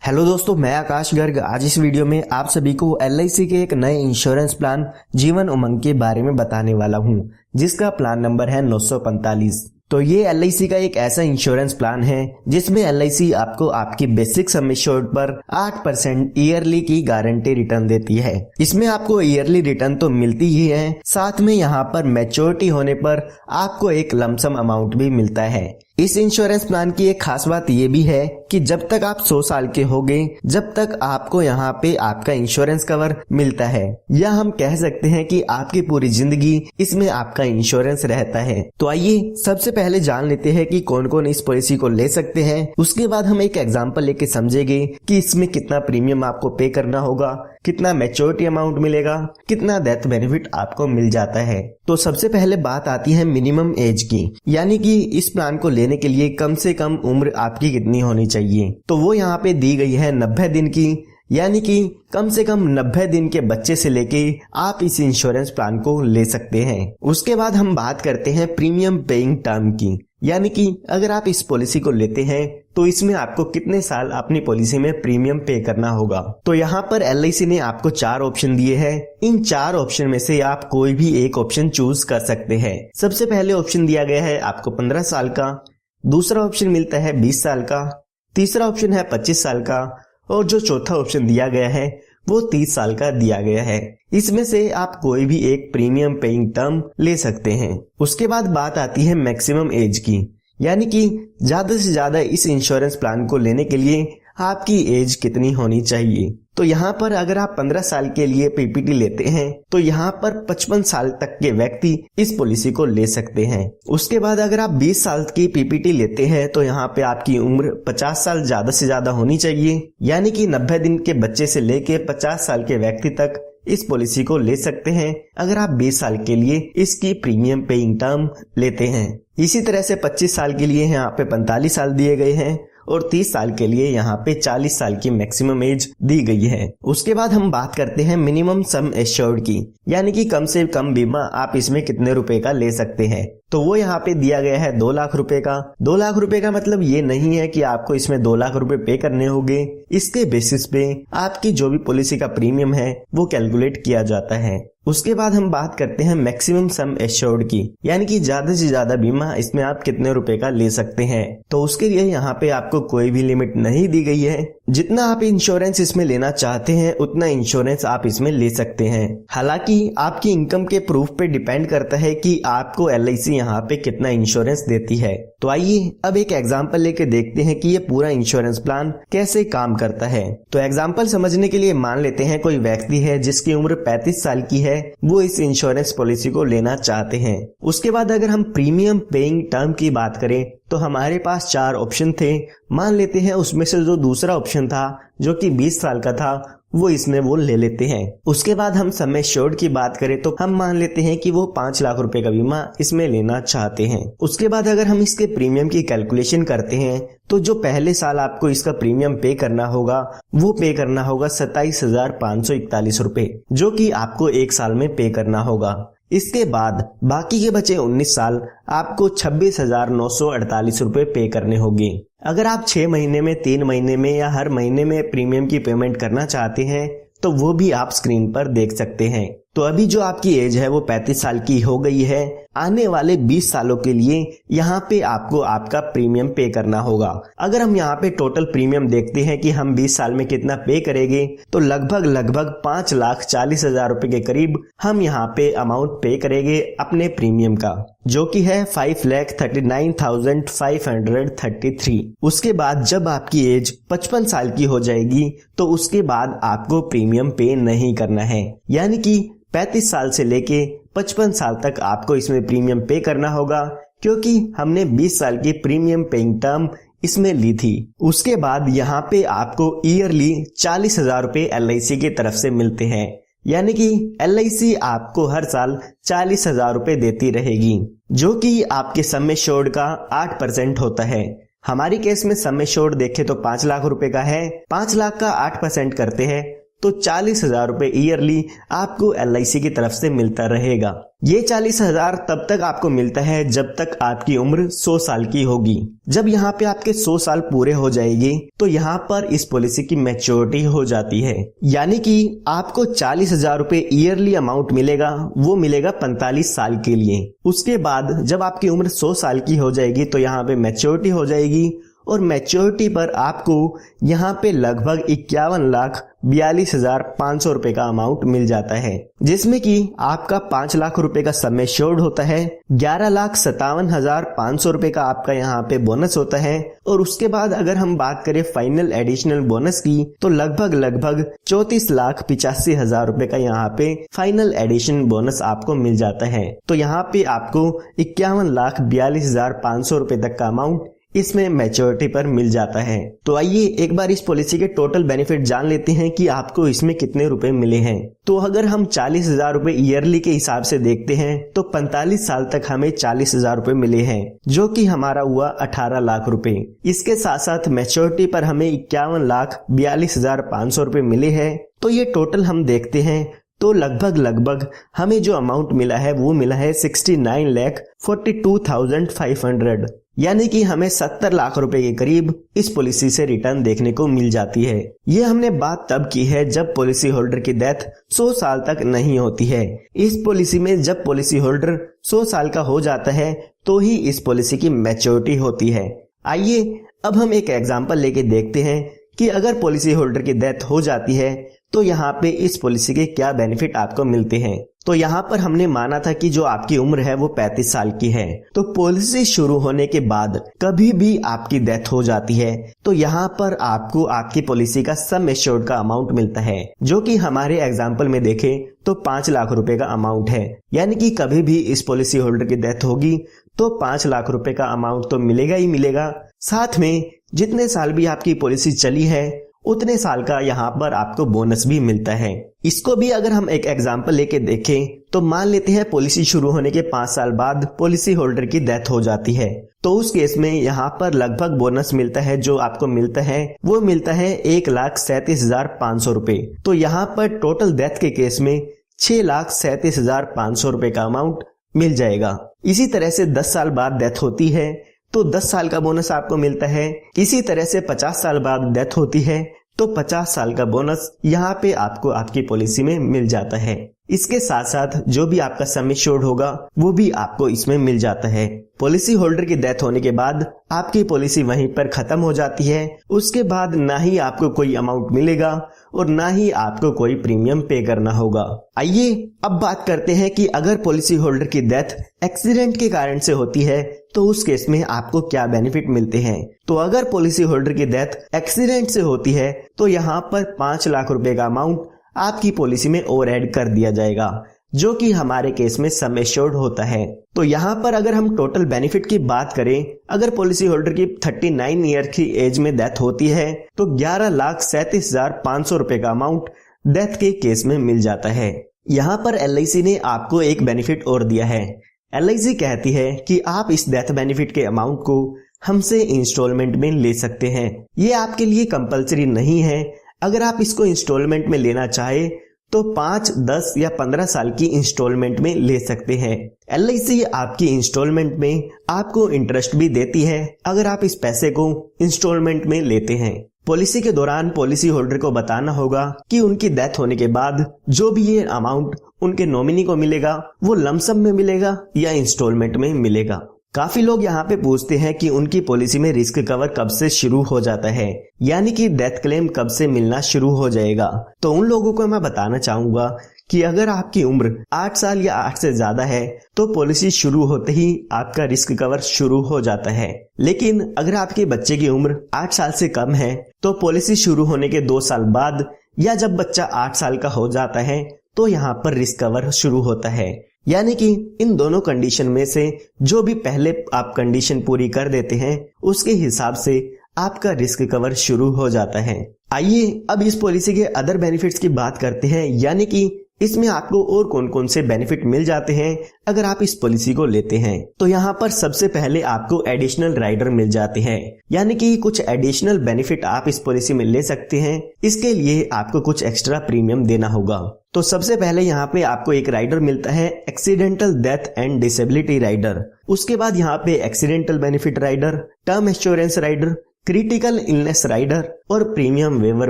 Hello दोस्तों, मैं आकाश गर्ग। आज इस वीडियो में आप सभी को LIC के एक नए इंश्योरेंस प्लान जीवन उमंग के बारे में बताने वाला हूं, जिसका प्लान नंबर है 945। तो ये LIC का एक ऐसा इंश्योरेंस प्लान है जिसमें LIC आपको आपकी बेसिक सम एश्योर्ड पर 8% ईयरली की गारंटी रिटर्न देती है। इसमें आपको ईयरली रिटर्न तो मिलती ही है, साथ में यहाँ पर मैच्योरिटी होने पर आपको एक लमसम अमाउंट भी मिलता है। इस इंश्योरेंस प्लान की एक खास बात ये भी है कि जब तक आप 100 साल के होगे, जब तक आपको यहाँ पे आपका इंश्योरेंस कवर मिलता है, या हम कह सकते हैं कि आपकी पूरी जिंदगी इसमें आपका इंश्योरेंस रहता है। तो आइए सबसे पहले जान लेते हैं कि कौन कौन इस पॉलिसी को ले सकते हैं। उसके बाद हम एक एग्जांपल लेके समझेंगे कि इसमें कितना प्रीमियम आपको पे करना होगा, कितना मैच्योरिटी अमाउंट मिलेगा, कितना डेथ बेनिफिट आपको मिल जाता है। तो सबसे पहले बात आती है मिनिमम एज की, यानी कि इस प्लान को लेने के लिए कम से कम उम्र आपकी कितनी होनी चाहिए। तो वो यहाँ पे दी गई है 90 दिन की, यानी कि कम से कम 90 दिन के बच्चे से लेके आप इस इंश्योरेंस प्लान को ले सकते हैं। उसके बाद हम बात करते हैं प्रीमियम पेइंग टर्म की, यानी कि अगर आप इस पॉलिसी को लेते हैं तो इसमें आपको कितने साल अपनी पॉलिसी में प्रीमियम पे करना होगा। तो यहाँ पर LIC ने आपको 4 ऑप्शन दिए हैं। इन 4 ऑप्शन में से आप कोई भी एक ऑप्शन चूज कर सकते हैं। सबसे पहले ऑप्शन दिया गया है आपको 15 साल का, दूसरा ऑप्शन मिलता है 20 साल का, तीसरा ऑप्शन है 25 साल का, और जो चौथा ऑप्शन दिया गया है वो 30 साल का दिया गया है। इसमें से आप कोई भी एक प्रीमियम पेइंग टर्म ले सकते हैं। उसके बाद बात आती है मैक्सिमम एज की, यानी कि ज्यादा से ज्यादा इस इंश्योरेंस प्लान को लेने के लिए आपकी एज कितनी होनी चाहिए। तो यहाँ पर अगर आप 15 साल के लिए PPT लेते हैं तो यहाँ पर 55 साल तक के व्यक्ति इस पॉलिसी को ले सकते हैं। उसके बाद अगर आप 20 साल की PPT लेते हैं तो यहाँ पे आपकी उम्र 50 साल ज्यादा से ज्यादा होनी चाहिए, यानी कि 90 दिन के बच्चे से लेके 50 साल के व्यक्ति तक इस पॉलिसी को ले सकते हैं अगर आप 20 साल के लिए इसकी प्रीमियम पेइंग टर्म लेते हैं। इसी तरह से 25 साल के लिए यहाँ पे 45 साल दिए गए हैं और 30 साल के लिए यहाँ पे 40 साल की मैक्सिमम एज दी गई है। उसके बाद हम बात करते हैं मिनिमम सम एश्योर्ड की, यानी कि कम से कम बीमा आप इसमें कितने रुपए का ले सकते हैं। तो वो यहाँ पे दिया गया है 2 लाख रुपए का। 2 लाख रुपए का मतलब ये नहीं है कि आपको इसमें 2 लाख रुपए पे करने होंगे। इसके बेसिस पे आपकी जो भी पॉलिसी का प्रीमियम है वो कैलकुलेट किया जाता है। उसके बाद हम बात करते हैं मैक्सिमम सम एश्योर्ड की, यानी कि ज्यादा से ज्यादा बीमा इसमें आप कितने रुपए का ले सकते हैं। तो उसके लिए यहाँ पे आपको कोई भी लिमिट नहीं दी गई है। जितना आप इंश्योरेंस इसमें लेना चाहते हैं उतना इंश्योरेंस आप इसमें ले सकते हैं। हालांकि आपकी इनकम के प्रूफ पे डिपेंड करता है कि आपको LIC यहाँ पे कितना इंश्योरेंस देती है। तो आइए अब एक एग्जांपल लेके देखते हैं कि ये पूरा इंश्योरेंस प्लान कैसे काम करता है। तो एग्जांपल समझने के लिए मान लेते हैं कोई व्यक्ति है जिसकी उम्र 35 साल की है, वो इस इंश्योरेंस पॉलिसी को लेना चाहते हैं। उसके बाद अगर हम प्रीमियम पेइंग टर्म की बात करें तो हमारे पास 4 ऑप्शन थे। मान लेते हैं उसमें से जो दूसरा ऑप्शन था जो कि 20 साल का था वो ले लेते हैं। उसके बाद हम सम एश्योर्ड की बात करें तो हम मान लेते हैं कि वो 5 लाख रुपए का बीमा इसमें लेना चाहते हैं। उसके बाद अगर हम इसके प्रीमियम की कैलकुलेशन करते हैं तो जो पहले साल आपको इसका प्रीमियम पे करना होगा वो पे करना होगा 27,541 रुपए, जो कि आपको 1 साल में पे करना होगा। इसके बाद बाकी के बचे 19 साल आपको 26,948 रुपए पे करने होंगे। अगर आप 6 महीने में, 3 महीने में या हर महीने में प्रीमियम की पेमेंट करना चाहते हैं तो वो भी आप स्क्रीन पर देख सकते हैं। तो अभी जो आपकी एज है वो 35 साल की हो गई है। आने वाले 20 सालों के लिए यहाँ पे आपको आपका प्रीमियम पे करना होगा। अगर हम यहाँ पे टोटल प्रीमियम देखते हैं कि हम 20 साल में कितना पे करेंगे तो लगभग 5,40,000 रुपए के करीब हम यहाँ पे अमाउंट पे करेंगे अपने प्रीमियम का, जो कि है 5,39,533। उसके बाद जब आपकी एज 55 साल की हो जाएगी तो उसके बाद आपको प्रीमियम पे नहीं करना है, यानी कि 35 साल से लेके 55 साल तक आपको इसमें प्रीमियम पे करना होगा, क्योंकि हमने 20 साल की प्रीमियम पेइंग टर्म इसमें ली थी। उसके बाद यहाँ पे आपको ईयरली 40,000 रुपए LIC की तरफ से मिलते हैं, यानी कि LIC आपको हर साल 40,000 रुपए देती रहेगी, जो कि आपके सम एश्योर्ड का 8% होता है। हमारी केस में सम एश्योर्ड देखे तो 5 लाख रुपए का है। 5 लाख का 8% करते हैं तो 40,000 रुपए ईयरली आपको LIC की तरफ से मिलता रहेगा। ये 40,000 तब तक आपको मिलता है जब तक आपकी उम्र 100 साल की होगी। जब यहाँ पे आपके 100 साल पूरे हो जाएंगे तो यहाँ पर इस पॉलिसी की मैच्योरिटी हो जाती है, यानी कि आपको 40,000 रुपए ईयरली अमाउंट मिलेगा, वो मिलेगा 45 साल के लिए। उसके बाद जब आपकी उम्र 100 साल की हो जाएगी तो यहाँ पे मैच्योरिटी हो जाएगी और मैच्योरिटी पर आपको यहाँ पे लगभग 51,42,500 रुपए का अमाउंट मिल जाता है, जिसमें कि आपका 5 लाख रुपए का सम एश्योर्ड होता है, 11,57,500 रुपए का आपका यहाँ पे बोनस होता है और उसके बाद अगर हम बात करें फाइनल एडिशनल बोनस की तो लगभग 34,85,000 रुपए का यहाँ पे फाइनल एडिशन बोनस आपको मिल जाता है। तो यहाँ पे आपको 51,42,500 रुपए तक का अमाउंट इसमें मैच्योरिटी पर मिल जाता है। तो आइए एक बार इस पॉलिसी के टोटल बेनिफिट जान लेते हैं कि आपको इसमें कितने रुपए मिले हैं। तो अगर हम 40,000 रुपए ईयरली के हिसाब से देखते हैं तो 45 साल तक हमें 40,000 रुपए मिले हैं, जो कि हमारा हुआ 18 लाख रुपए। इसके साथ साथ मैच्योरिटी पर हमें 51,42,500 रुपए मिले हैं। तो ये टोटल हम देखते हैं तो लगभग हमें जो अमाउंट मिला है वो मिला है 69,42,500, यानी कि हमें 70 लाख रुपए के करीब इस पॉलिसी से रिटर्न देखने को मिल जाती है। ये हमने बात तब की है जब पॉलिसी होल्डर की डेथ 100 साल तक नहीं होती है। इस पॉलिसी में जब पॉलिसी होल्डर 100 साल का हो जाता है तो ही इस पॉलिसी की मैच्योरिटी होती है। आइए अब हम एक एग्जांपल लेके देखते हैं कि अगर पॉलिसी होल्डर की डेथ हो जाती है तो यहाँ पे इस पॉलिसी के क्या बेनिफिट आपको मिलते हैं। तो यहाँ पर हमने माना था कि जो आपकी उम्र है वो 35 साल की है, तो पॉलिसी शुरू होने के बाद कभी भी आपकी डेथ हो जाती है तो यहाँ पर आपको आपकी पॉलिसी का सम एश्योर्ड का अमाउंट मिलता है, जो कि हमारे एग्जाम्पल में देखें तो 5 लाख रुपए का अमाउंट है। यानी कि कभी भी इस पॉलिसी होल्डर की डेथ होगी तो 5 लाख रुपए का अमाउंट तो मिलेगा ही मिलेगा। साथ में जितने साल भी आपकी पॉलिसी चली है उतने साल का यहाँ पर आपको बोनस भी मिलता है। इसको भी अगर हम एक एग्जांपल लेके देखें तो मान लेते हैं पॉलिसी शुरू होने के 5 साल बाद पॉलिसी होल्डर की डेथ हो जाती है, तो उस केस में यहाँ पर लगभग बोनस मिलता है, जो आपको मिलता है वो मिलता है 1,37,500 रुपए। तो यहाँ पर टोटल डेथ के केस में 6,37,500 रुपए का अमाउंट मिल जाएगा। इसी तरह से 10 साल बाद डेथ होती है तो 10 साल का बोनस आपको मिलता है। इसी तरह से 50 साल बाद डेथ होती है तो 50 साल का बोनस यहाँ पे आपको आपकी पॉलिसी में मिल जाता है। इसके साथ साथ जो भी आपका सम एश्योर्ड होगा वो भी आपको इसमें मिल जाता है। पॉलिसी होल्डर की डेथ होने के बाद आपकी पॉलिसी वहीं पर खत्म हो जाती है। उसके बाद ना ही आपको कोई अमाउंट मिलेगा और ना ही आपको कोई प्रीमियम पे करना होगा। आइए अब बात करते हैं कि अगर पॉलिसी होल्डर की डेथ एक्सीडेंट के कारण से होती है तो उस केस में आपको क्या बेनिफिट मिलते हैं। तो अगर पॉलिसी होल्डर की डेथ एक्सीडेंट से होती है तो यहाँ पर 5 लाख रुपए का अमाउंट आपकी पॉलिसी में और ऐड कर दिया जाएगा, जो कि हमारे केस में सम एश्योर्ड होता है। तो यहाँ पर अगर हम टोटल बेनिफिट की बात करें, अगर पॉलिसी होल्डर की 39 ईयर की एज में डेथ होती है तो 11,37,500 रुपए का अमाउंट डेथ के केस में मिल जाता है। यहाँ पर LIC ने आपको एक बेनिफिट और दिया है। LIC कहती है कि आप इस डेथ बेनिफिट के अमाउंट को हमसे इंस्टॉलमेंट में ले सकते हैं। ये आपके लिए कंपलसरी नहीं है। अगर आप इसको इंस्टॉलमेंट में लेना चाहे तो 5, 10 या 15 साल की इंस्टॉलमेंट में ले सकते हैं। LIC आपकी इंस्टॉलमेंट में आपको इंटरेस्ट भी देती है अगर आप इस पैसे को इंस्टॉलमेंट में लेते हैं। पॉलिसी के दौरान पॉलिसी होल्डर को बताना होगा कि उनकी डेथ होने के बाद जो भी ये अमाउंट उनके नॉमिनी को मिलेगा वो लमसम में मिलेगा या इंस्टॉलमेंट में मिलेगा। काफी लोग यहाँ पे पूछते हैं कि उनकी पॉलिसी में रिस्क कवर कब से शुरू हो जाता है, यानी कि डेथ क्लेम कब से मिलना शुरू हो जाएगा। तो उन लोगों को मैं बताना चाहूंगा कि अगर आपकी उम्र 8 साल या 8 से ज्यादा है तो पॉलिसी शुरू होते ही आपका रिस्क कवर शुरू हो जाता है। लेकिन अगर आपके बच्चे की उम्र 8 साल से कम है तो पॉलिसी शुरू होने के 2 साल बाद या जब बच्चा 8 साल का हो जाता है तो यहाँ पर रिस्क कवर शुरू होता है। यानी कि इन दोनों कंडीशन में से जो भी पहले आप कंडीशन पूरी कर देते हैं उसके हिसाब से आपका रिस्क कवर शुरू हो जाता है। आइए अब इस पॉलिसी के अदर बेनिफिट्स की बात करते हैं, यानी कि इसमें आपको और कौन कौन से बेनिफिट मिल जाते हैं अगर आप इस पॉलिसी को लेते हैं। तो यहाँ पर सबसे पहले आपको एडिशनल राइडर मिल जाते हैं, यानी कि कुछ एडिशनल बेनिफिट आप इस पॉलिसी में ले सकते हैं। इसके लिए आपको कुछ एक्स्ट्रा प्रीमियम देना होगा। तो सबसे पहले यहाँ पे आपको एक राइडर मिलता है accidental death and disability rider. उसके बाद यहाँ पे accidental benefit rider, term insurance rider, critical illness rider और प्रीमियम वेवर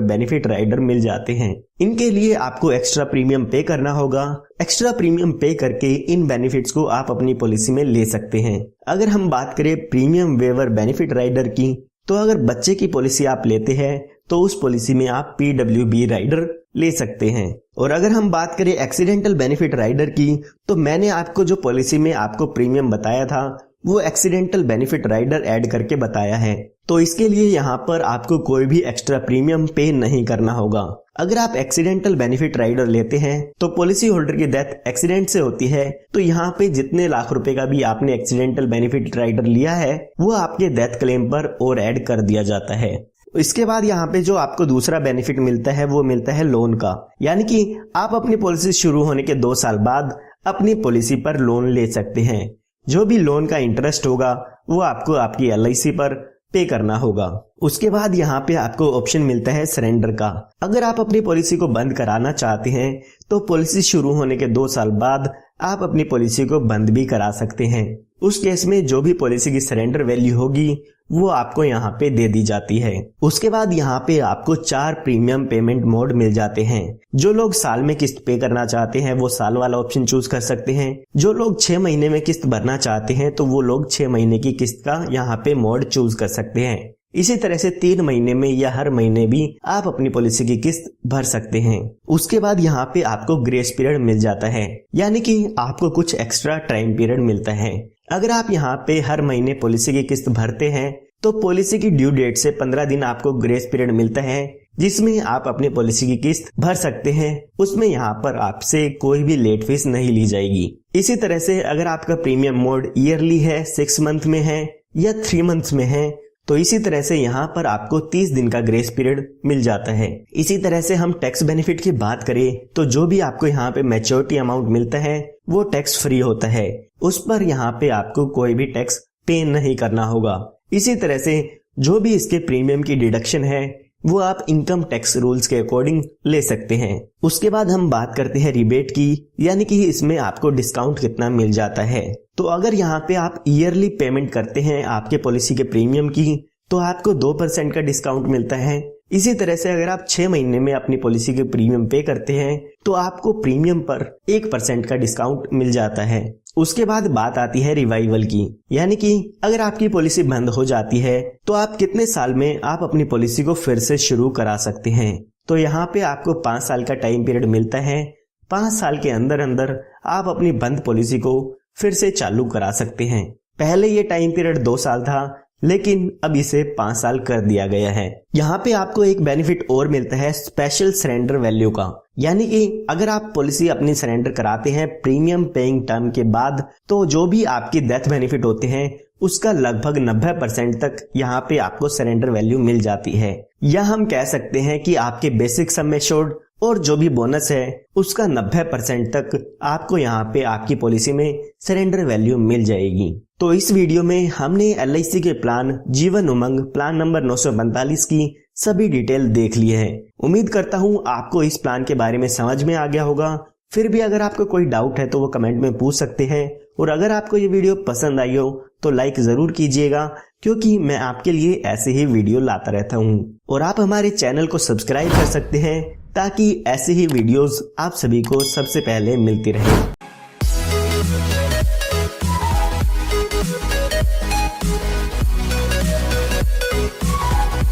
बेनिफिट राइडर मिल जाते हैं। इनके लिए आपको एक्स्ट्रा प्रीमियम पे करना होगा। एक्स्ट्रा प्रीमियम पे करके इन बेनिफिट्स को आप अपनी पॉलिसी में ले सकते हैं। अगर हम बात करें प्रीमियम वेवर बेनिफिट राइडर की, तो अगर बच्चे की पॉलिसी आप लेते हैं तो उस पॉलिसी में आप PWB राइडर ले सकते हैं। और अगर हम बात करें एक्सीडेंटल बेनिफिट राइडर की, तो मैंने आपको जो पॉलिसी में आपको प्रीमियम बताया था वो एक्सीडेंटल बेनिफिट राइडर ऐड करके बताया है। तो इसके लिए यहाँ पर आपको कोई भी एक्स्ट्रा प्रीमियम पे नहीं करना होगा। अगर आप एक्सीडेंटल बेनिफिट राइडर लेते हैं तो पॉलिसी होल्डर की डेथ एक्सीडेंट से होती है, तो यहाँ पे जितने लाख रुपए का भी आपने एक्सीडेंटल बेनिफिट राइडर लिया है वो आपके डेथ क्लेम पर और ऐड कर दिया जाता है। इसके बाद यहाँ पे जो आपको दूसरा बेनिफिट मिलता है वो मिलता है लोन का, यानी कि आप अपनी पॉलिसी शुरू होने के 2 साल बाद अपनी पॉलिसी पर लोन ले सकते हैं। जो भी लोन का इंटरेस्ट होगा वो आपको आपकी LIC पर पे करना होगा। उसके बाद यहाँ पे आपको ऑप्शन मिलता है सरेंडर का। अगर आप अपनी पॉलिसी को बंद कराना चाहते हैं तो पॉलिसी शुरू होने के 2 साल बाद आप अपनी पॉलिसी को बंद भी करा सकते हैं। उस केस में जो भी पॉलिसी की सरेंडर वैल्यू होगी वो आपको यहाँ पे दे दी जाती है। उसके बाद यहाँ पे आपको 4 प्रीमियम पेमेंट मोड मिल जाते हैं। जो लोग साल में किस्त पे करना चाहते हैं वो साल वाला ऑप्शन चूज कर सकते हैं। जो लोग 6 महीने में किस्त भरना चाहते हैं तो वो लोग 6 महीने की किस्त का यहाँ पे मोड चूज कर सकते हैं। इसी तरह से 3 महीने में या हर महीने भी आप अपनी पॉलिसी की किस्त भर सकते हैं। उसके बाद यहाँ पे आपको ग्रेस पीरियड मिल जाता है, यानी कि आपको कुछ एक्स्ट्रा टाइम पीरियड मिलता है। अगर आप यहाँ पे हर महीने पॉलिसी की किस्त भरते हैं तो पॉलिसी की ड्यू डेट से 15 दिन आपको ग्रेस पीरियड मिलता है, जिसमें आप अपनी पॉलिसी की किस्त भर सकते हैं। उसमें यहाँ पर आपसे कोई भी लेट फीस नहीं ली जाएगी। इसी तरह से अगर आपका प्रीमियम मोड ईयरली है, 6 मंथ में है या 3 मंथ में है, तो इसी तरह से यहाँ पर आपको 30 दिन का ग्रेस पीरियड मिल जाता है। इसी तरह से हम टैक्स बेनिफिट की बात करें तो जो भी आपको यहाँ पे मैच्योरिटी अमाउंट मिलता है वो टैक्स फ्री होता है। उस पर यहाँ पे आपको कोई भी टैक्स पे नहीं करना होगा। इसी तरह से जो भी इसके प्रीमियम की डिडक्शन है वो आप इनकम टैक्स रूल्स के अकॉर्डिंग ले सकते हैं। उसके बाद हम बात करते हैं रिबेट की, यानी कि इसमें आपको डिस्काउंट कितना मिल जाता है। तो अगर यहाँ पे आप ईयरली पेमेंट करते हैं आपके पॉलिसी के प्रीमियम की तो आपको 2% का डिस्काउंट मिलता है। इसी तरह से अगर आप 6 महीने में अपनी पॉलिसी के प्रीमियम पे करते हैं तो आपको प्रीमियम पर 1% का डिस्काउंट मिल जाता है। उसके बाद बात आती है रिवाइवल की, यानी कि अगर आपकी पॉलिसी बंद हो जाती है तो आप कितने साल में आप अपनी पॉलिसी को फिर से शुरू करा सकते हैं। तो यहाँ पे आपको 5 साल का टाइम पीरियड मिलता है। 5 साल के अंदर अंदर आप अपनी बंद पॉलिसी को फिर से चालू करा सकते हैं। पहले ये टाइम पीरियड 2 साल था, लेकिन अब इसे 5 साल कर दिया गया है। यहाँ पे आपको एक बेनिफिट और मिलता है स्पेशल सरेंडर वैल्यू का, यानी कि अगर आप पॉलिसी अपनी सरेंडर कराते हैं प्रीमियम पेइंग टर्म के बाद तो जो भी आपकी डेथ बेनिफिट होते हैं उसका लगभग 90% तक यहाँ पे आपको सरेंडर वैल्यू मिल जाती है। या हम कह सकते हैं कि आपके बेसिक सम एश्योर्ड और जो भी बोनस है उसका 90% तक आपको यहाँ पे आपकी पॉलिसी में सरेंडर वैल्यू मिल जाएगी। तो इस वीडियो में हमने LIC के plan Jeevan Umang plan number 945 की सभी डिटेल देख ली है। उम्मीद करता हूँ आपको इस प्लान के बारे में समझ में आ गया होगा। फिर भी अगर आपको कोई डाउट है तो वो कमेंट में पूछ सकते हैं। और अगर आपको ये वीडियो पसंद आई हो तो लाइक जरूर कीजिएगा, क्योंकि मैं आपके लिए ऐसे ही वीडियो लाता रहता हूँ। और आप हमारे चैनल को सब्सक्राइब कर सकते हैं ताकि ऐसे ही वीडियोस आप सभी को सबसे पहले मिलती रहे।